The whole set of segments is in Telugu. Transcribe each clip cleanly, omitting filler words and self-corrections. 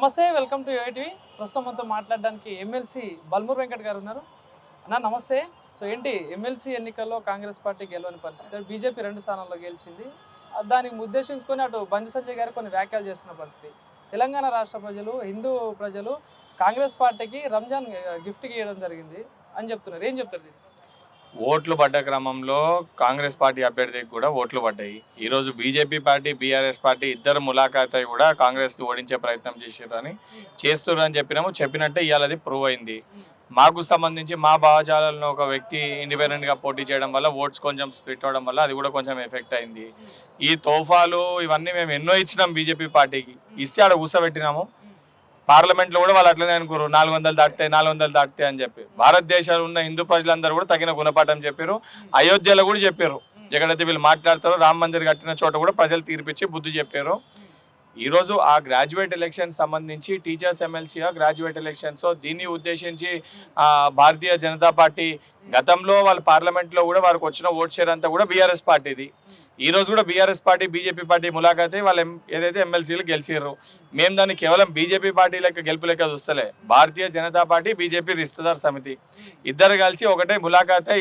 నమస్తే, వెల్కమ్ టు యూఐటీవీ. ప్రస్తుతం మనతో మాట్లాడడానికి ఎమ్మెల్సీ బల్మూర్ వెంకట్ గారు ఉన్నారు. అన్న నమస్తే. సో ఏంటి ఎమ్మెల్సీ ఎన్నికల్లో కాంగ్రెస్ పార్టీ గెలవని పరిస్థితి, బీజేపీ 2 స్థానాల్లో గెలిచింది. దానికి ఉద్దేశించుకొని అటు బండి సంజయ్ గారు కొన్ని వ్యాఖ్యలు చేస్తున్న పరిస్థితి. తెలంగాణ రాష్ట్ర ప్రజలు, హిందూ ప్రజలు కాంగ్రెస్ పార్టీకి రంజాన్ గిఫ్ట్కి ఇవ్వడం జరిగింది అని చెప్తున్నారు. ఏం చెప్తారు? ఓట్లు పడ్డ క్రమంలో కాంగ్రెస్ పార్టీ అభ్యర్థికి కూడా ఓట్లు పడ్డాయి. ఈరోజు బీజేపీ పార్టీ, బీఆర్ఎస్ పార్టీ ఇద్దరు ములాఖాత్ అయి కూడా కాంగ్రెస్ ఓడించే ప్రయత్నం చేస్తున్నారని చెప్పినట్టే ఇవాళ అది ప్రూవ్ అయింది. మాకు సంబంధించి మా భావజాలలో ఒక వ్యక్తి ఇండిపెండెంట్గా పోటీ చేయడం వల్ల ఓట్స్ కొంచెం స్ప్లిట్ అవడం వల్ల అది కూడా కొంచెం ఎఫెక్ట్ అయింది. ఈ తోఫాలు ఇవన్నీ మేము ఎన్నో ఇచ్చినాం బీజేపీ పార్టీకి, ఇస్తే ఆడ కూర్చోబెట్టినాము. పార్లమెంట్లో కూడా వాళ్ళు అట్లనే అనుకోరు 400 దాటితే అని చెప్పి. భారతదేశంలో ఉన్న హిందూ ప్రజలందరూ కూడా తగిన గుణపాఠం చెప్పారు. అయోధ్యలో కూడా చెప్పారు, ఎక్కడైతే వీళ్ళు మాట్లాడతారో రామ మందిర్ కట్టిన చోట కూడా ప్రజలు తీర్పిచ్చి బుద్ధి చెప్పారు. ఈరోజు ఆ గ్రాడ్యుయేట్ ఎలక్షన్ సంబంధించి టీచర్స్ ఎమ్మెల్సీగా గ్రాడ్యుయేట్ ఎలక్షన్స్ దీన్ని ఉద్దేశించి భారతీయ జనతా పార్టీ గతంలో వాళ్ళ పార్లమెంట్లో కూడా వారికి వచ్చిన ఓట్ షేర్ అంతా కూడా బీఆర్ఎస్ పార్టీది. ఈ రోజు కూడా బీఆర్ఎస్ పార్టీ, బీజేపీ పార్టీ ములాఖాతే వాళ్ళు ఏదైతే ఎమ్మెల్సీలు గెలిచారు, మేము దాన్ని కేవలం బీజేపీ పార్టీ లెక్క గెలుపు లెక్క చూస్తలే. భారతీయ జనతా పార్టీ, బీజేపీ రిస్తదార్ సమితి ఇద్దరు కలిసి ఒకటే ములాఖాతే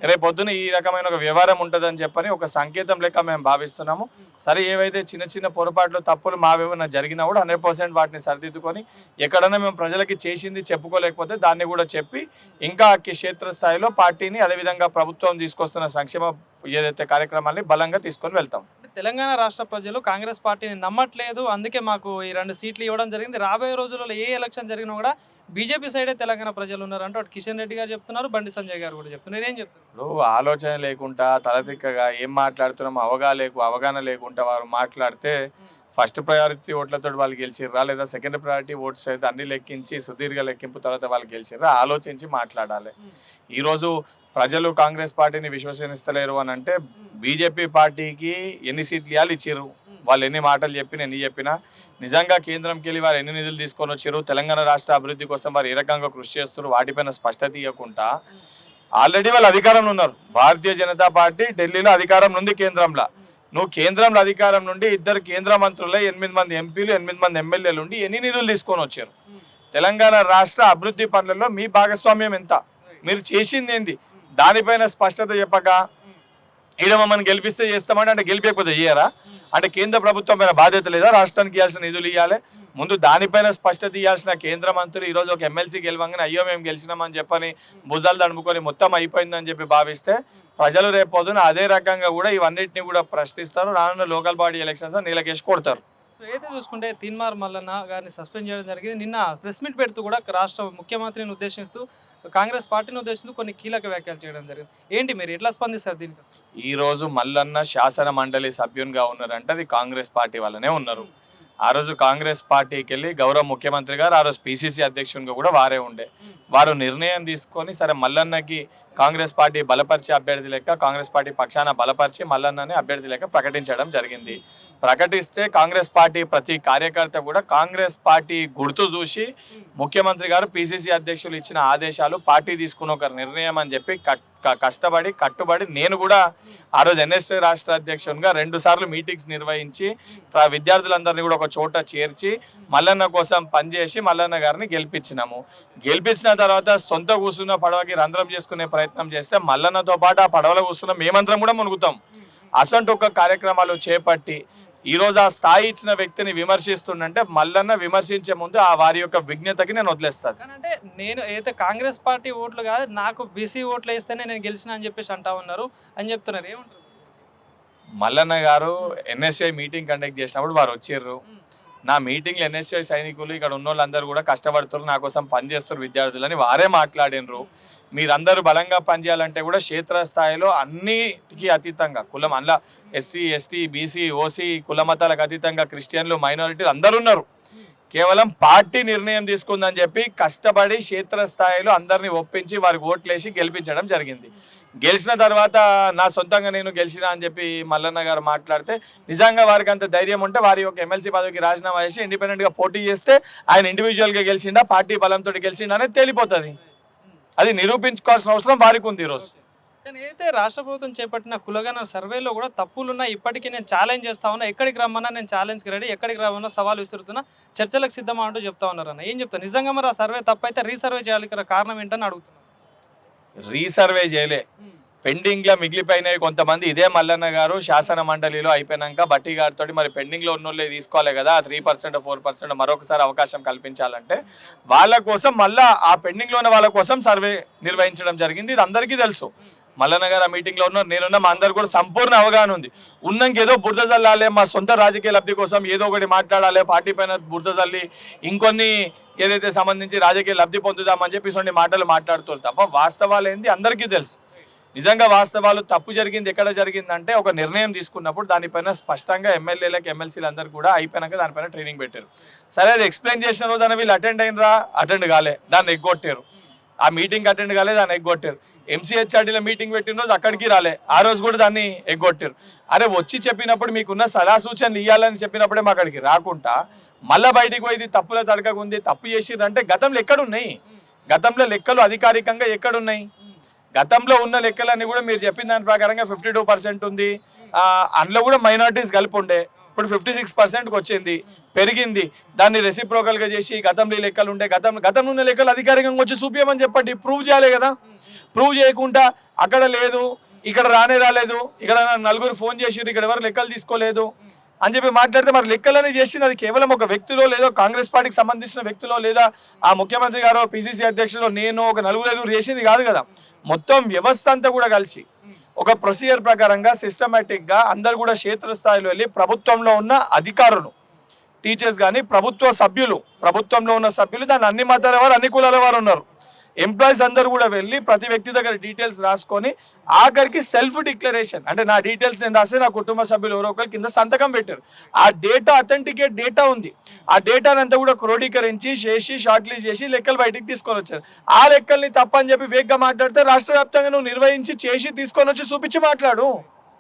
రేపొద్దున ఈ రకమైన ఒక వ్యవహారం ఉంటుందని చెప్పని ఒక సంకేతం లెక్క మేము భావిస్తున్నాము. సరే, ఏవైతే చిన్న చిన్న పొరపాట్లు, తప్పులు మావేమైనా జరిగినా కూడా 100% వాటిని సరిదిద్దుకొని ఎక్కడైనా మేము ప్రజలకి చేసింది చెప్పుకోలేకపోతే దాన్ని కూడా చెప్పి ఇంకా క్షేత్రస్థాయిలో పార్టీని, అదేవిధంగా ప్రభుత్వం తీసుకొస్తున్న సంక్షేమ ఏదైతే కార్యక్రమాన్ని బలంగా తీసుకొని వెళ్తాం. తెలంగాణ రాష్ట్ర ప్రజలు కాంగ్రెస్ పార్టీని నమ్మట్లేదు, అందుకే మాకు ఈ 2 సీట్లు ఇవ్వడం జరిగింది. రాబోయే రోజుల్లో ఏ ఎలక్షన్ జరిగినా కూడా బీజేపీ సైడే తెలంగాణ ప్రజలు ఉన్నారు అంటూ కిషన్ రెడ్డి గారు చెప్తున్నారు, బండి సంజయ్ గారు కూడా చెప్తున్నారు. ఏం చెప్తున్నారు? ఆలోచన లేకుండా తలతిక్కగా ఏం మాట్లాడుతున్నాం అవగాహన లేకుండా వారు మాట్లాడితే ఫస్ట్ ప్రయారిటీ ఓట్లతో వాళ్ళు గెలిచిర్రా లేదా సెకండ్ ప్రయారిటీ ఓట్స్ అయితే అన్ని లెక్కించి సుదీర్ఘ లెక్కింపు తర్వాత వాళ్ళు గెలిచిర్రా ఆలోచించి మాట్లాడాలి. ఈరోజు ప్రజలు కాంగ్రెస్ పార్టీని విశ్వసిస్తలేరు అని అంటే బీజేపీ పార్టీకి ఎన్ని సీట్లు ఇవ్వాలి ఇచ్చిర్రు, వాళ్ళు ఎన్ని మాటలు చెప్పినా నిజంగా కేంద్రంకి వెళ్ళి వారు ఎన్ని నిధులు తీసుకొని వచ్చారు, తెలంగాణ రాష్ట్ర అభివృద్ధి కోసం వారు ఏ రకంగా కృషి చేస్తారు, వాటిపైన స్పష్టత ఇవ్వకుండా ఆల్రెడీ వాళ్ళు అధికారంలో ఉన్నారు. భారతీయ జనతా పార్టీ ఢిల్లీలో అధికారం ఉంది, కేంద్రంలో. నువ్వు కేంద్రంలో అధికారం నుండి 2 కేంద్ర మంత్రులే, 8 మంది ఎంపీలు, 8 మంది ఎమ్మెల్యేలు ఉండి ఎన్ని నిధులు తీసుకొని వచ్చారు? తెలంగాణ రాష్ట్ర అభివృద్ధి పనులలో మీ భాగస్వామ్యం ఎంత, మీరు చేసింది ఏంది, దానిపైన స్పష్టత చెప్పక ఈడ మమ్మల్ని గెలిపిస్తే చేస్తామంటే అంటే గెలిపకపోతే చేయరా అంటే కేంద్ర ప్రభుత్వం పైన బాధ్యత లేదా? రాష్ట్రానికి ఇవ్వాల్సిన నిధులు ఇవ్వాలి, ముందు దానిపైన స్పష్టత ఇవ్వాల్సిన కేంద్ర మంత్రులు ఈరోజు ఒక ఎమ్మెల్సీ గెలవంగానే అయ్యో మేము గెలిచినామని చెప్పని భుజాలు తడుముకొని మొత్తం అయిపోయిందని చెప్పి భావిస్తే ప్రజలు రేపొద్దున అదే రకంగా కూడా ఇవన్నిటిని కూడా ప్రశ్నిస్తారు. రానున్న లోకల్ బాడీ ఎలక్షన్స్ నీళ్ళకేసి కొడతారు. సో అయితే చూసుకుంటే తీన్మార్ మల్లన్న గారిని సస్పెండ్ చేయడం జరిగింది. నిన్న ప్రెస్ మీట్ పెడుతూ కూడా రాష్ట్ర ముఖ్యమంత్రిని ఉద్దేశిస్తూ, కాంగ్రెస్ పార్టీని ఉద్దేశిస్తూ కొన్ని కీలక వ్యాఖ్యలు చేయడం జరిగింది. ఏంటి మీరు ఎట్లా స్పందిస్తారు దీనికి? ఈరోజు మల్లన్న శాసన మండలి సభ్యునిగా ఉన్నారంటే అది కాంగ్రెస్ పార్టీ వల్లనే ఉన్నారు. ఆ రోజు కాంగ్రెస్ పార్టీకి వెళ్ళి గౌరవ ముఖ్యమంత్రి గారు ఆ రోజు పిసిసి అధ్యక్షునిగా కూడా వారే ఉండే. వారు నిర్ణయం తీసుకొని సరే మల్లన్నకి కాంగ్రెస్ పార్టీ బలపరిచి అభ్యర్థి లెక్క, కాంగ్రెస్ పార్టీ పక్షాన బలపరిచి మల్లన్నని అభ్యర్థి లెక్క ప్రకటించడం జరిగింది. ప్రకటిస్తే కాంగ్రెస్ పార్టీ ప్రతి కార్యకర్త కూడా కాంగ్రెస్ పార్టీ గుర్తు చూసి ముఖ్యమంత్రి గారు పిసిసి అధ్యక్షులు ఇచ్చిన ఆదేశాలు, పార్టీ తీసుకున్న ఒక నిర్ణయం అని చెప్పి కట్టుబడి నేను కూడా ఆ రోజు ఎన్ఎస్ఏ రాష్ట్ర అధ్యక్షునిగా 2 సార్లు మీటింగ్స్ నిర్వహించి విద్యార్థులందరినీ కూడా ఒక చోట చేర్చి మల్లన్న కోసం పనిచేసి మల్లన్న గారిని గెలిపించినాము. గెలిపించిన తర్వాత సొంత కూర్చున్న పడవకి రంధ్రం చేసుకునే ప్రయత్నం చేస్తే మల్లన్నతో పాటు ఆ పడవలో కూర్చున్న మేమందరం కూడా మునుగుతాం. అసంటు ఒక కార్యక్రమాలు చేపట్టి ఈరోజు ఆ స్థాయి ఇచ్చిన వ్యక్తిని విమర్శిస్తుందంటే మల్లన్న విమర్శించే ముందు ఆ వారి యొక్క విజ్ఞతకి నేను వదిలేస్తాను. అంటే నేను అయితే కాంగ్రెస్ పార్టీ ఓట్లు కాదు, నాకు బీసీ ఓట్లు వేస్తేనే నేను గెలిచిన అని చెప్పేసి అంటా ఉన్నారు అని చెప్తున్నారు. ఏమంటారు? Mallanna garu NSI meeting conduct చేసినప్పుడు వారు వచ్చారు. నా మీటింగ్లో ఎన్ఎస్ఐ సైనికులు ఇక్కడ ఉన్న వాళ్ళందరూ కూడా కష్టపడుతారు, నా కోసం పనిచేస్తారు విద్యార్థులని వారే మాట్లాడినరు. మీరందరూ బలంగా పనిచేయాలంటే కూడా క్షేత్రస్థాయిలో అన్నిటికీ అతీతంగా కులం, అందులో ఎస్సీ, ఎస్టీ, బీసీ, ఓసీ, కుల మతాలకు అతీతంగా క్రిస్టియన్లు, మైనారిటీలు అందరూ ఉన్నారు. కేవలం పార్టీ నిర్ణయం తీసుకుందని చెప్పి కష్టపడి క్షేత్రస్థాయిలో అందరినీ ఒప్పించి వారికి ఓట్లేసి గెలిపించడం జరిగింది. గెలిచిన తర్వాత నా సొంతంగా నేను గెలిచినా అని చెప్పి మల్లన్న గారు మాట్లాడితే నిజంగా వారికి అంత ధైర్యం ఉంటే వారి యొక్క ఎమ్మెల్సీ పదవికి రాజీనామా చేసి ఇండిపెండెంట్గా పోటీ చేస్తే ఆయన ఇండివిజువల్గా గెలిచిండా, పార్టీ బలంతో గెలిచిండా అనేది తేలిపోతుంది. అది నిరూపించుకోవాల్సిన అవసరం వారికి ఉంది. ఈరోజు కానీ అయితే రాష్ట్ర ప్రభుత్వం చేపట్టిన కులగణ సర్వేలో కూడా తప్పులున్నా ఇప్పటికీ నేను ఛాలెంజ్ చేస్తా ఉన్నా, ఎక్కడికి రమ్మన్నా నేను ఛాలెంజ్కి రెడీ, ఎక్కడికి రమ్మన్నా సవాల్ విసురుతున్నా, చర్చలకు సిద్ధమా అంటూ చెప్తా ఉన్నారు అన్న. ఏం చెప్తాను, నిజంగా మరి ఆ సర్వే తప్పైతే రీసర్వే చేయాలి కదా, కారణం ఏంటని అడుగుతున్నాను. రీసర్వే చేయలే, పెండింగ్ లో మిగిలిపోయినాయి కొంతమంది. ఇదే మల్లన్న గారు శాసన మండలిలో అయిపోయినాక బట్టి గారితో మరి పెండింగ్ లో ఉన్నోళ్ళే తీసుకోవాలి కదా, 3% 4% మరొకసారి అవకాశం కల్పించాలంటే వాళ్ళ కోసం మళ్ళా ఆ పెండింగ్ లో ఉన్న వాళ్ళ కోసం సర్వే నిర్వహించడం జరిగింది. ఇది అందరికీ తెలుసు. మల్లన్న గారు ఆ మీటింగ్ లో ఉన్నారు, నేనున్న, మా అందరు కూడా సంపూర్ణ అవగాహన ఉంది. ఉన్నాక ఏదో బురద జల్లాలి, మా సొంత రాజకీయ లబ్ధి కోసం ఏదో ఒకటి మాట్లాడాలి, పార్టీ పైన బురద జల్లి ఇంకొన్ని ఏదైతే సంబంధించి రాజకీయ లబ్ధి పొందుదామని చెప్పి ఇటువంటి మాటలు మాట్లాడుతారు తప్ప వాస్తవాలు ఏంది అందరికీ తెలుసు. నిజంగా వాస్తవాలు తప్పు జరిగింది ఎక్కడ జరిగిందంటే ఒక నిర్ణయం తీసుకున్నప్పుడు దానిపైన స్పష్టంగా ఎమ్మెల్యేలకు ఎమ్మెల్సీలు అందరు కూడా అయిపోయినాక దానిపైన ట్రైనింగ్ పెట్టారు. సరే అది ఎక్స్ప్లెయిన్ చేసిన రోజున వీళ్ళు అటెండ్ అయినరా, అటెండ్ కాలే, దాన్ని ఎగ్గొట్టారు. ఆ మీటింగ్ అటెండ్ కాలే, దాన్ని ఎగ్గొట్టారు. ఎంసీహెచ్ఆర్డీలో మీటింగ్ పెట్టిన రోజు అక్కడికి రాలే, ఆ రోజు కూడా దాన్ని ఎగ్గొట్టారు. అరే వచ్చి చెప్పినప్పుడు మీకున్న సలహా సూచనలు ఇవ్వాలని చెప్పినప్పుడే మా అక్కడికి రాకుండా మళ్ళీ బయటికి పోయి ఇది తప్పుల తడకగా ఉంది, తప్పు చేసిర్రంటే గతంలో ఎక్కడున్నాయి? గతంలో లెక్కలు అధికారికంగా ఎక్కడున్నాయి? గతంలో ఉన్న లెక్కలన్నీ కూడా మీరు చెప్పిన దాని ప్రకారంగా 52% ఉంది. అందులో కూడా మైనారిటీస్ కలిపి ఉండే, ఇప్పుడు 56%కి వచ్చింది, పెరిగింది. దాన్ని రెసిప్రోకల్గా చేసి గతంలో లెక్కలు ఉండే, గతంలో ఉన్న లెక్కలు అధికారికంగా వచ్చి చూపించమని చెప్పండి. ప్రూవ్ చేయాలి కదా. ప్రూవ్ చేయకుండా అక్కడ లేదు, ఇక్కడ రాలేదు, ఇక్కడ నలుగురు ఫోన్ చేసిర్రు, ఇక్కడ ఎవరు లెక్కలు తీసుకోలేదు అని చెప్పి మాట్లాడితే మరి లెక్కలని చేసింది అది కేవలం ఒక వ్యక్తిలో, లేదో కాంగ్రెస్ పార్టీకి సంబంధించిన వ్యక్తిలో, లేదా ఆ ముఖ్యమంత్రి గారు, పిసిసి అధ్యక్షులు, నేను, ఒక నలుగురు చేసింది కాదు కదా. మొత్తం వ్యవస్థ అంతా కూడా కలిసి ఒక ప్రొసీజర్ ప్రకారంగా సిస్టమేటిక్గా అందరు కూడా క్షేత్రస్థాయిలో వెళ్ళి ప్రభుత్వంలో ఉన్న అధికారులు, టీచర్స్ కానీ ప్రభుత్వ సభ్యులు, ప్రభుత్వంలో ఉన్న సభ్యులు, దాన్ని అన్ని మతాల వారు, అన్ని కులాల వారు ఉన్నారు, ఎంప్లాయీస్ అందరూ కూడా వెళ్ళి ప్రతి వ్యక్తి దగ్గర డీటెయిల్స్ రాసుకొని ఆఖరికి సెల్ఫ్ డిక్లరేషన్, అంటే నా డీటెయిల్స్ నేను రాస్తే నా కుటుంబ సభ్యులు ఎవరో ఒకరు కింద సంతకం పెట్టారు. ఆ డేటా అథెంటికేట్ డేటా ఉంది. ఆ డేటానంతా కూడా క్రోడీకరించి చేసి షార్ట్ లిస్ట్ చేసి లెక్కలు బయటికి తీసుకొని వచ్చారు. ఆ లెక్కల్ని తప్పని చెప్పి వేగ్గా మాట్లాడితే రాష్ట్ర వ్యాప్తంగా నువ్వు నిర్వహించి చేసి తీసుకొని వచ్చి చూపించి మాట్లాడు.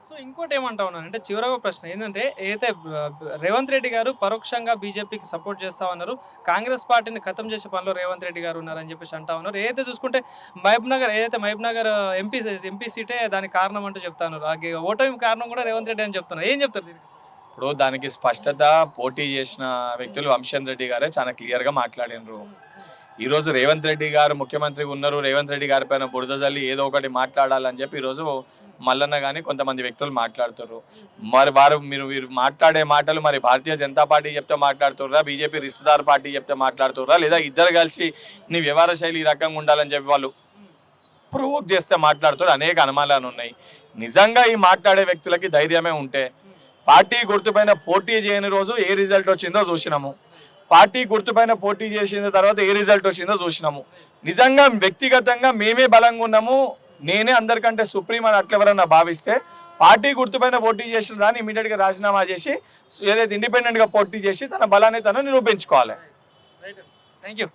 సో ఇంకోటి ఏమంటా ఉన్నాను అంటే చివరగా ప్రశ్న ఏంటంటే, ఏదైతే రేవంత్ రెడ్డి గారు పరోక్షంగా బీజేపీకి సపోర్ట్ చేస్తా ఉన్నారు, కాంగ్రెస్ పార్టీని ఖతం చేసే పనిలో రేవంత్ రెడ్డి గారు ఉన్నారని చెప్పేసి అంటా ఉన్నారు. ఏదైతే చూసుకుంటే మహబూబ్ నగర్ ఎంపీ సీటే దానికి కారణం అంటూ చెప్తా ఉన్నారు. ఆ ఓటమి కారణం కూడా రేవంత్ రెడ్డి అని చెప్తున్నారు. ఏం చెప్తారు దీనికి? ఇప్పుడు దానికి స్పష్టత పోటీ చేసిన వ్యక్తులు వంశన్ రెడ్డి గారే చాలా క్లియర్గా మాట్లాడినారు. ఈరోజు రేవంత్ రెడ్డి గారు ముఖ్యమంత్రిగా ఉన్నారు, రేవంత్ రెడ్డి గారి పైన బురద జల్లి ఏదో ఒకటి మాట్లాడాలని చెప్పి ఈరోజు మల్లన్న కానీ కొంతమంది వ్యక్తులు మాట్లాడుతారు. మరి మీరు మాట్లాడే మాటలు మరి భారతీయ జనతా పార్టీ చెప్తే మాట్లాడుతుర్రా, బీజేపీ రిస్తదార్ పార్టీ చెప్తే మాట్లాడుతుర్రా, లేదా ఇద్దరు కలిసి నీ వ్యవహార శైలి ఈ రకంగా ఉండాలని చెప్పి వాళ్ళు ప్రొవోక్ చేస్తే మాట్లాడుతారు. అనేక అనుమానాలు ఉన్నాయి. నిజంగా ఈ మాట్లాడే వ్యక్తులకి ధైర్యమే ఉంటే పార్టీ గుర్తుపైన పోటీ చేయని రోజు ఏ రిజల్ట్ వచ్చిందో చూసినాము, పార్టీ గుర్తుపైన పోటీ చేసిన తర్వాత ఏ రిజల్ట్ వచ్చిందో చూసినాము. నిజంగా వ్యక్తిగతంగా మేమే బలంగా ఉన్నాము, నేనే అందరికంటే సుప్రీం అని అట్లెవరన్నా భావిస్తే పార్టీ గుర్తుపైన పోటీ చేసిన దాన్ని ఇమీడియట్గా రాజీనామా చేసి ఏదైతే ఇండిపెండెంట్గా పోటీ చేసి తన బలాన్ని తను నిరూపించుకోవాలి. Thank you.